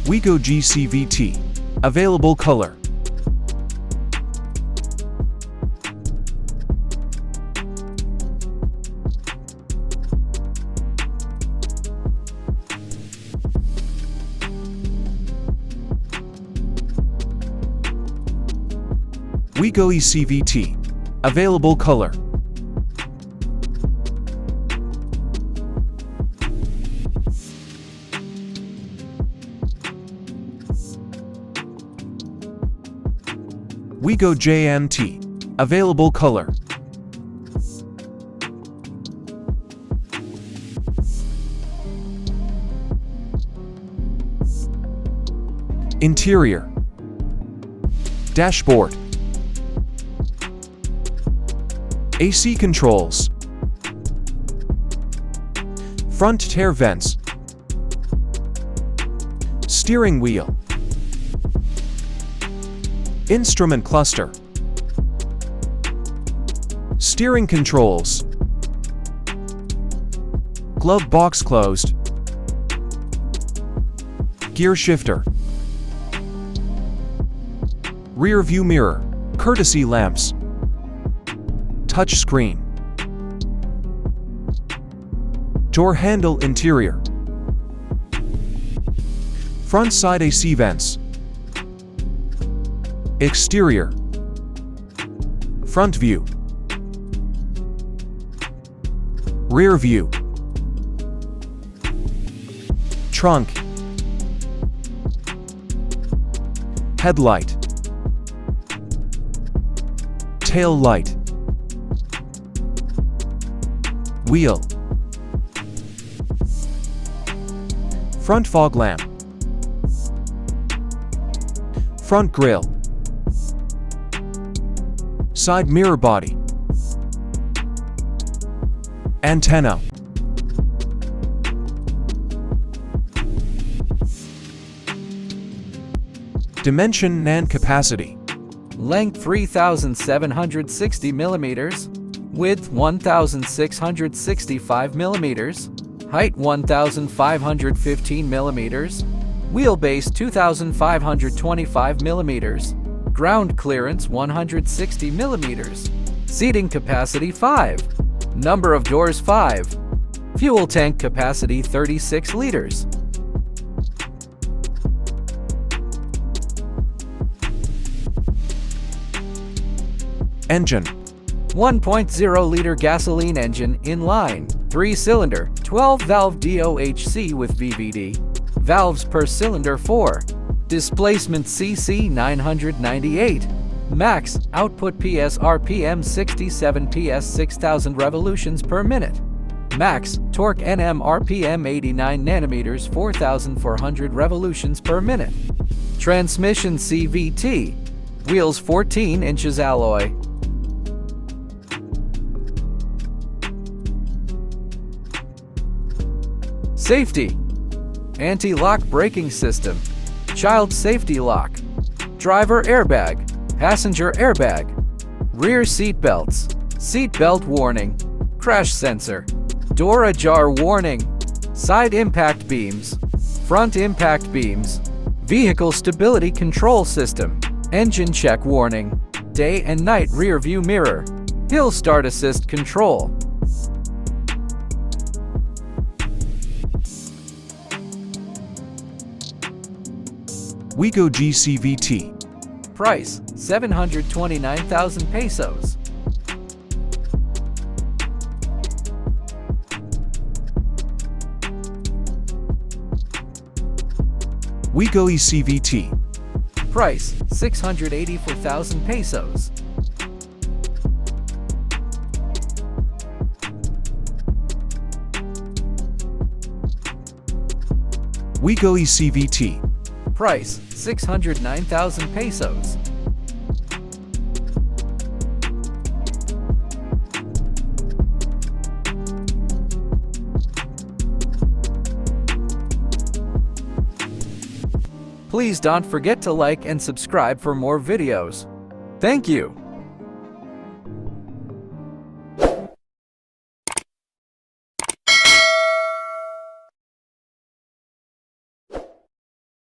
WIGO GCVT. Available color. WIGO ECVT. Available color. WIGO J M. Available color. Interior. Dashboard. AC controls. Front tire vents. Steering wheel. Instrument cluster. Steering controls. Glove box closed. Gear shifter. Rear view mirror. Courtesy lamps. Touch screen. Door handle interior. Front side AC vents. Exterior. Front view. Rear view. Trunk. Headlight. Tail light. Wheel. Front fog lamp. Front grille. Side mirror body. Antenna. Dimension and capacity. Length 3,760 millimeters. Width 1,665 millimeters. Height 1,515 millimeters. Wheelbase 2,525 millimeters. Ground clearance 160 millimeters. Seating capacity 5. Number of doors 5. Fuel tank capacity 36 liters. Engine. 1.0-liter gasoline engine inline, 3-cylinder, 12-valve DOHC with VVD. Valves per cylinder 4. Displacement cc 998. Max output PS RPM 67 PS 6000 revolutions per minute. Max torque Nm RPM 89 nanometers 4400 revolutions per minute. Transmission CVT. Wheels 14 inches alloy. Safety. Anti-lock braking system. Child safety lock. Driver airbag. Passenger airbag. Rear seat belts. Seat belt warning. Crash sensor. Door ajar warning. Side impact beams. Front impact beams. Vehicle stability control system. Engine check warning. Day and night rear view mirror. Hill start assist control. WIGO GCVT. Price 729,000 pesos. WIGO ECVT. Price 684,000 pesos. WIGO ECVT. Price 609,000 pesos. Please don't forget to like and subscribe for more videos. Thank you.